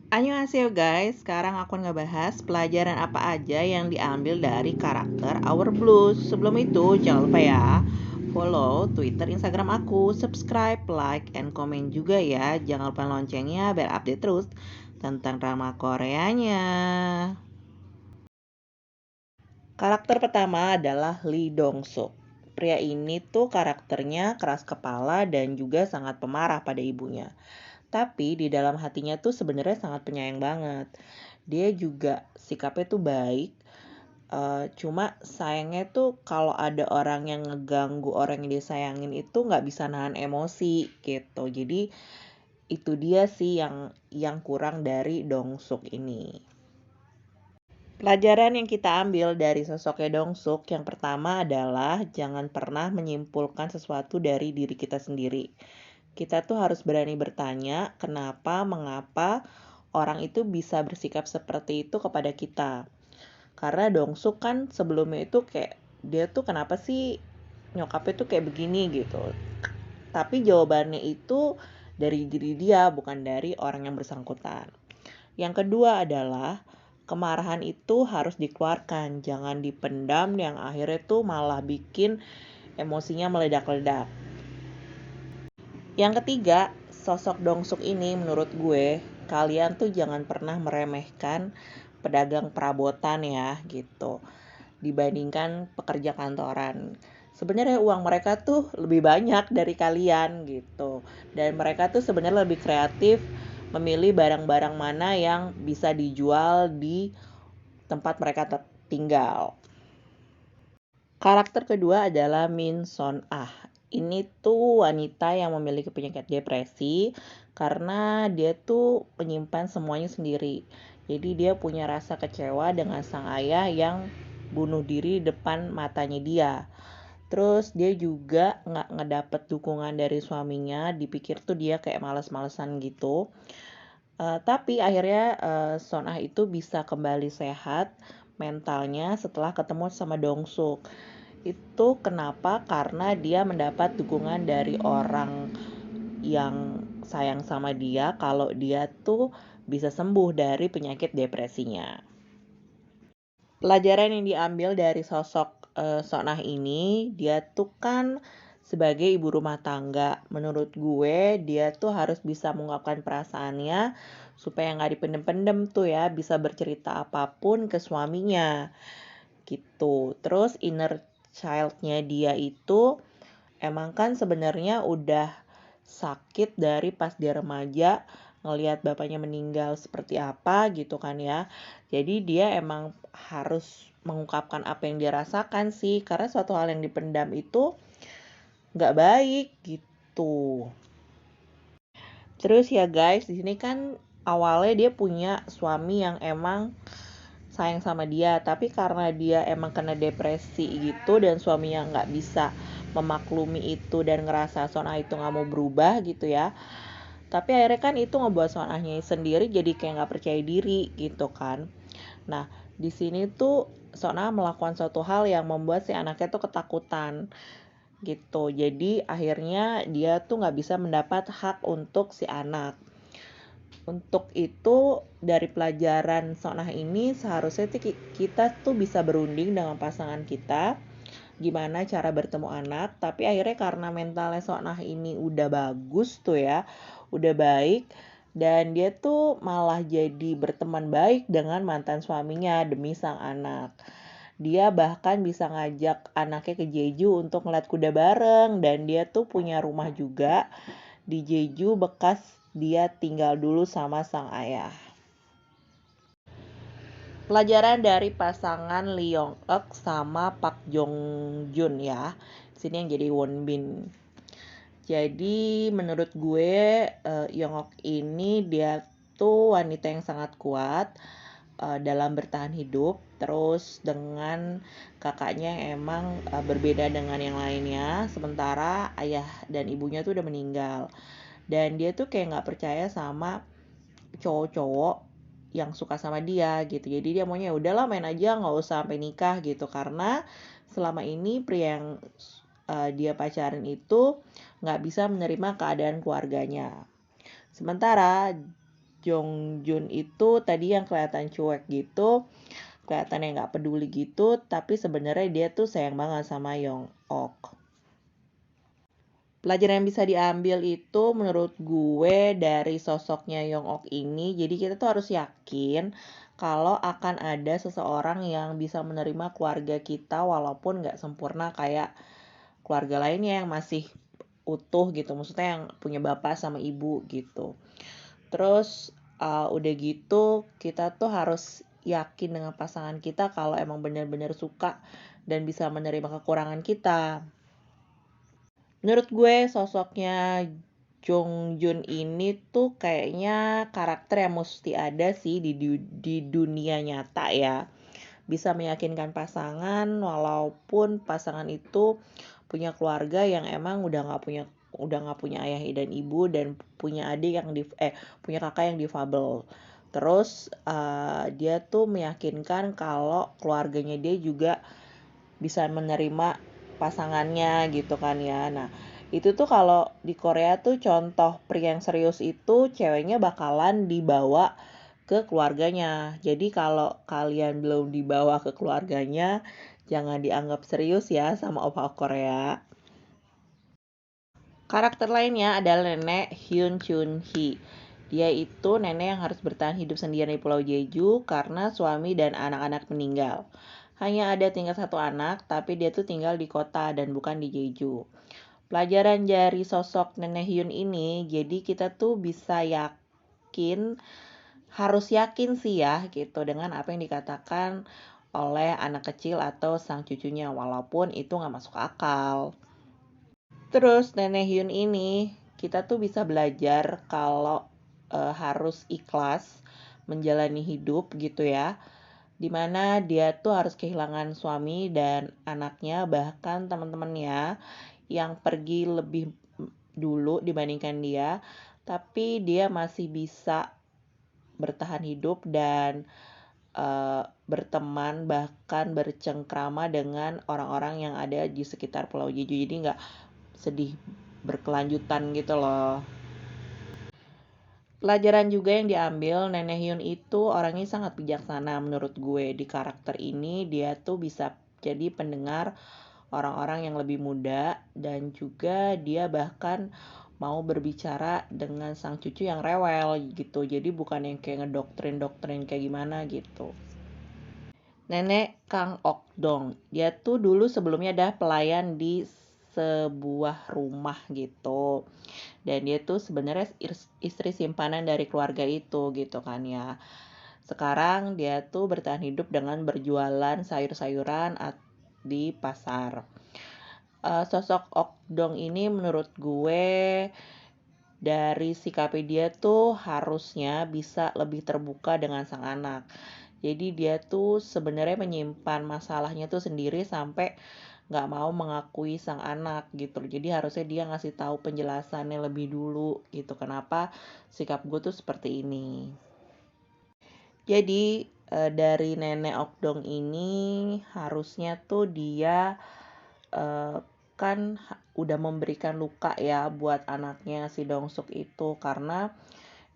Annyeonghaseyo guys, sekarang aku ngebahas pelajaran apa aja yang diambil dari karakter Our Blues. Sebelum itu, jangan lupa ya, follow Twitter, Instagram aku, subscribe, like, and comment juga ya. Jangan lupa loncengnya biar update terus tentang drama Koreanya. Karakter pertama adalah Lee Dong Suk. Pria ini tuh karakternya keras kepala dan juga sangat pemarah pada ibunya. Tapi di dalam hatinya tuh sebenarnya sangat penyayang banget. Dia juga sikapnya tuh baik. Cuma sayangnya tuh kalau ada orang yang ngeganggu orang yang disayangin itu nggak bisa nahan emosi gitu. Jadi itu dia sih yang kurang dari Dong Suk ini. Pelajaran yang kita ambil dari sosoknya Dong Suk yang pertama adalah jangan pernah menyimpulkan sesuatu dari diri kita sendiri. Kita tuh harus berani bertanya kenapa, mengapa orang itu bisa bersikap seperti itu kepada kita. Karena Dong Suk kan sebelumnya itu kayak dia tuh kenapa sih nyokapnya tuh kayak begini gitu. Tapi jawabannya itu dari diri dia bukan dari orang yang bersangkutan. Yang kedua adalah kemarahan itu harus dikeluarkan, jangan dipendam yang akhirnya tuh malah bikin emosinya meledak-ledak. Yang ketiga, sosok Dong Suk ini menurut gue, kalian tuh jangan pernah meremehkan pedagang perabotan ya gitu, dibandingkan pekerja kantoran. Sebenarnya uang mereka tuh lebih banyak dari kalian gitu. Dan mereka tuh sebenarnya lebih kreatif memilih barang-barang mana yang bisa dijual di tempat mereka tinggal. Karakter kedua adalah Min Son Ah. Ini tuh wanita yang memiliki penyakit depresi karena dia tuh menyimpan semuanya sendiri. Jadi dia punya rasa kecewa dengan sang ayah yang bunuh diri depan matanya dia. Terus dia juga nggak ngedapet dukungan dari suaminya, dipikir tuh dia kayak males-malesan gitu. Tapi akhirnya Son Ah itu bisa kembali sehat mentalnya setelah ketemu sama Dong Suk. Itu kenapa? Karena dia mendapat dukungan dari orang yang sayang sama dia kalau dia tuh bisa sembuh dari penyakit depresinya. Pelajaran yang diambil dari sosok Sonah ini, dia tuh kan sebagai ibu rumah tangga. Menurut gue, dia tuh harus bisa mengungkapkan perasaannya supaya nggak dipendem-pendem tuh ya, bisa bercerita apapun ke suaminya gitu. Terus inner childnya dia itu emang kan sebenarnya udah sakit dari pas dia remaja ngelihat bapaknya meninggal seperti apa gitu kan ya. Jadi dia emang harus mengungkapkan apa yang dia rasakan sih, karena suatu hal yang dipendam itu nggak baik gitu. Terus ya guys, di sini kan awalnya dia punya suami yang emang sayang sama dia, tapi karena dia emang kena depresi gitu dan suaminya nggak bisa memaklumi itu dan ngerasa Sonah itu nggak mau berubah gitu ya. Tapi akhirnya kan itu ngebuat Sonahnya sendiri jadi kayak nggak percaya diri gitu kan. Nah di sini tuh Sonah melakukan suatu hal yang membuat si anaknya tuh ketakutan gitu. Jadi akhirnya dia tuh nggak bisa mendapat hak untuk si anak. Untuk itu dari pelajaran Sonah ini seharusnya kita tuh bisa berunding dengan pasangan kita gimana cara bertemu anak. Tapi akhirnya karena mentalnya Sonah ini udah bagus tuh ya, udah baik, dan dia tuh malah jadi berteman baik dengan mantan suaminya demi sang anak. Dia bahkan bisa ngajak anaknya ke Jeju untuk ngeliat kuda bareng, dan dia tuh punya rumah juga di Jeju bekas dia tinggal dulu sama sang ayah. Pelajaran dari pasangan Lee Yong Euk sama Park Jong Joon ya. Sini yang jadi Won Bin. Jadi menurut gue Yong Euk ini dia tuh wanita yang sangat kuat dalam bertahan hidup. Terus dengan kakaknya yang emang berbeda dengan yang lainnya. Sementara ayah dan ibunya tuh udah meninggal. Dan dia tuh kayak gak percaya sama cowok-cowok yang suka sama dia gitu. Jadi dia maunya udahlah main aja, nggak usah sampai nikah gitu, karena selama ini pria yang dia pacarin itu nggak bisa menerima keadaan keluarganya. Sementara Jong Jun itu tadi yang kelihatan cuek gitu, kelihatan yang nggak peduli gitu, tapi sebenarnya dia tuh sayang banget sama Young Ok. Pelajaran yang bisa diambil itu menurut gue dari sosoknya Young Ok ini, jadi kita tuh harus yakin kalau akan ada seseorang yang bisa menerima keluarga kita walaupun nggak sempurna kayak keluarga lainnya yang masih utuh gitu, maksudnya yang punya bapak sama ibu gitu. Terus udah gitu kita tuh harus yakin dengan pasangan kita kalau emang benar-benar suka dan bisa menerima kekurangan kita. Menurut gue sosoknya Jong Jun ini tuh kayaknya karakter yang mesti ada sih di dunia nyata ya. Bisa meyakinkan pasangan walaupun pasangan itu punya keluarga yang emang udah nggak punya ayah dan ibu dan punya adik yang punya kakak yang difabel. Terus dia tuh meyakinkan kalau keluarganya dia juga bisa menerima pasangannya gitu kan ya. Nah itu tuh kalau di Korea tuh contoh pria yang serius itu ceweknya bakalan dibawa ke keluarganya. Jadi kalau kalian belum dibawa ke keluarganya, jangan dianggap serius ya sama opa Korea. Karakter lainnya adalah nenek Hyun Chun Hee. Dia itu nenek yang harus bertahan hidup sendiri di Pulau Jeju karena suami dan anak-anak meninggal. Hanya ada tinggal satu anak, tapi dia tuh tinggal di kota dan bukan di Jeju. Pelajaran dari sosok nenek Hyun ini, jadi kita tuh bisa yakin, harus yakin sih ya gitu dengan apa yang dikatakan oleh anak kecil atau sang cucunya, walaupun itu nggak masuk akal. Terus nenek Hyun ini kita tuh bisa belajar kalau harus ikhlas menjalani hidup gitu ya. Dimana dia tuh harus kehilangan suami dan anaknya, bahkan teman-temannya yang pergi lebih dulu dibandingkan dia, tapi dia masih bisa bertahan hidup dan berteman bahkan bercengkrama dengan orang-orang yang ada di sekitar Pulau Jeju, jadi nggak sedih berkelanjutan gitu loh. Pelajaran juga yang diambil, Nenek Hyun itu orangnya sangat bijaksana menurut gue. Di karakter ini dia tuh bisa jadi pendengar orang-orang yang lebih muda dan juga dia bahkan mau berbicara dengan sang cucu yang rewel gitu. Jadi bukan yang kayak ngedoktrin kayak gimana gitu. Nenek Kang Ok Dong. Dia tuh dulu sebelumnya ada pelayan di sebuah rumah gitu. Dan dia tuh sebenarnya istri simpanan dari keluarga itu gitu kan ya. Sekarang dia tuh bertahan hidup dengan berjualan sayur-sayuran di pasar. Sosok Ok Dong ini menurut gue dari sikapnya dia tuh harusnya bisa lebih terbuka dengan sang anak. Jadi dia tuh sebenarnya menyimpan masalahnya tuh sendiri sampai nggak mau mengakui sang anak gitu. Jadi harusnya dia ngasih tahu penjelasannya lebih dulu gitu. Kenapa sikap gue tuh seperti ini. Jadi dari nenek Okdong ini harusnya tuh dia kan udah memberikan luka ya buat anaknya si Dongsuk itu, karena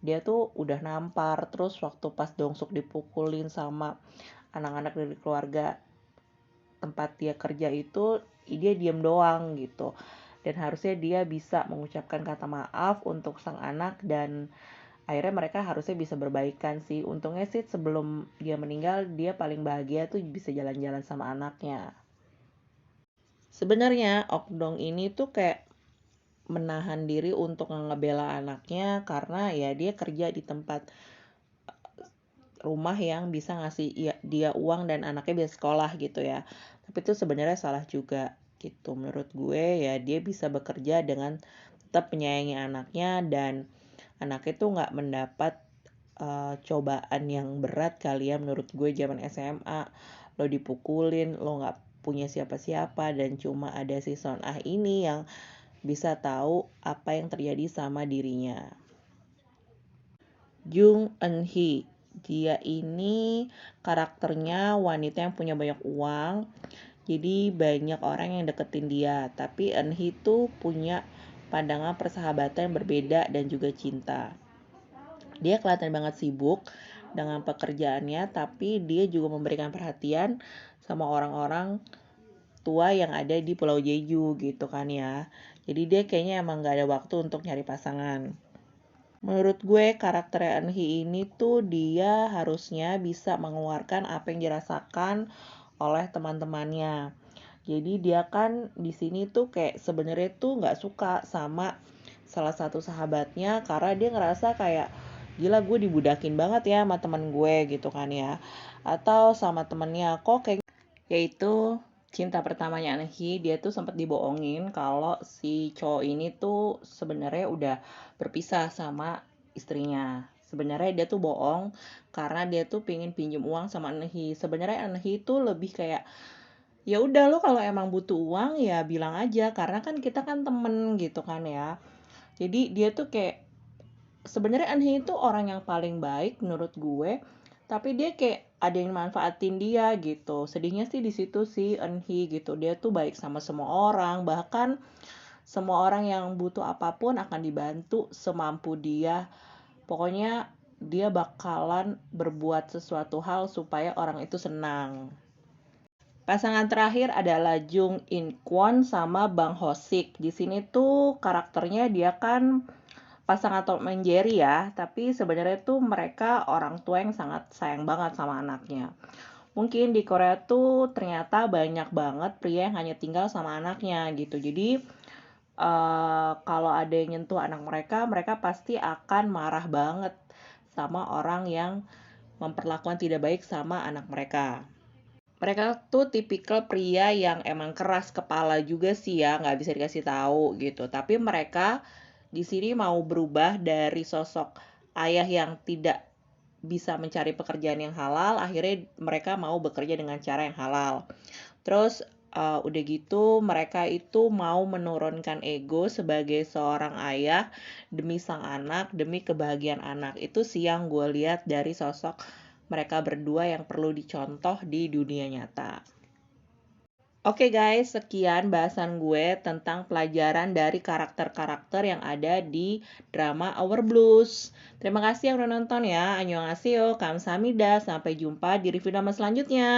dia tuh udah nampar. Terus waktu pas Dongsuk dipukulin sama anak-anak dari keluarga tempat dia kerja itu, dia diem doang gitu. Dan harusnya dia bisa mengucapkan kata maaf untuk sang anak dan akhirnya mereka harusnya bisa berbaikan sih. Untungnya sih sebelum dia meninggal dia paling bahagia tuh bisa jalan-jalan sama anaknya. Sebenarnya Okdong ini tuh kayak menahan diri untuk ngebela anaknya karena ya dia kerja di tempat rumah yang bisa ngasih dia uang dan anaknya bisa sekolah gitu ya. Tapi itu sebenarnya salah juga gitu. Menurut gue ya dia bisa bekerja dengan tetap menyayangi anaknya dan anaknya tuh nggak mendapat cobaan yang berat kali ya. Menurut gue zaman SMA lo dipukulin, lo nggak punya siapa-siapa dan cuma ada si Son Ah ini yang bisa tahu apa yang terjadi sama dirinya. Jung Eun Hee, dia ini karakternya wanita yang punya banyak uang, jadi banyak orang yang deketin dia. Tapi Eun Hee tuh punya pandangan persahabatan yang berbeda dan juga cinta. Dia kelihatan banget sibuk dengan pekerjaannya, tapi dia juga memberikan perhatian sama orang-orang tua yang ada di Pulau Jeju gitu kan ya. Jadi dia kayaknya emang gak ada waktu untuk nyari pasangan. Menurut gue karakter Eunhee ini tuh dia harusnya bisa mengeluarkan apa yang dirasakan oleh teman-temannya. Jadi dia kan di sini tuh kayak sebenarnya tuh nggak suka sama salah satu sahabatnya karena dia ngerasa kayak gila gue dibudakin banget ya sama temen gue gitu kan ya. Atau sama temennya kok kayak yaitu cinta pertamanya Eunhee, dia tuh sempat dibohongin kalau si cowok ini tuh sebenarnya udah berpisah sama istrinya. Sebenarnya dia tuh bohong karena dia tuh pingin pinjem uang sama Eunhee. Sebenarnya Eunhee tuh lebih kayak ya udah lo kalau emang butuh uang ya bilang aja karena kan kita kan temen gitu kan ya. Jadi dia tuh kayak sebenarnya Eunhee itu orang yang paling baik menurut gue, tapi dia kayak ada yang manfaatin dia gitu. Sedihnya sih di situ sih Eunhee gitu. Dia tuh baik sama semua orang, bahkan semua orang yang butuh apapun akan dibantu semampu dia. Pokoknya dia bakalan berbuat sesuatu hal supaya orang itu senang. Pasangan terakhir adalah Jung In Kwon sama Bang Ho Sik. Di sini tuh karakternya dia kan pasangan Tom and Jerry ya, tapi sebenarnya tuh mereka orang tua yang sangat sayang banget sama anaknya. Mungkin di Korea tuh ternyata banyak banget pria yang hanya tinggal sama anaknya gitu. Jadi kalau ada yang nyentuh anak mereka, mereka pasti akan marah banget sama orang yang memperlakukan tidak baik sama anak mereka. Mereka tuh tipikal pria yang emang keras kepala juga sih ya, nggak bisa dikasih tahu gitu. Tapi mereka di sini mau berubah dari sosok ayah yang tidak bisa mencari pekerjaan yang halal, akhirnya mereka mau bekerja dengan cara yang halal. Terus udah gitu mereka itu mau menurunkan ego sebagai seorang ayah demi sang anak, demi kebahagiaan anak. Itu sih yang gue lihat dari sosok mereka berdua yang perlu dicontoh di dunia nyata. Oke guys, sekian bahasan gue tentang pelajaran dari karakter-karakter yang ada di drama Our Blues. Terima kasih yang udah nonton ya. Annyeonghaseyo, kamsahamnida, sampai jumpa di review drama selanjutnya.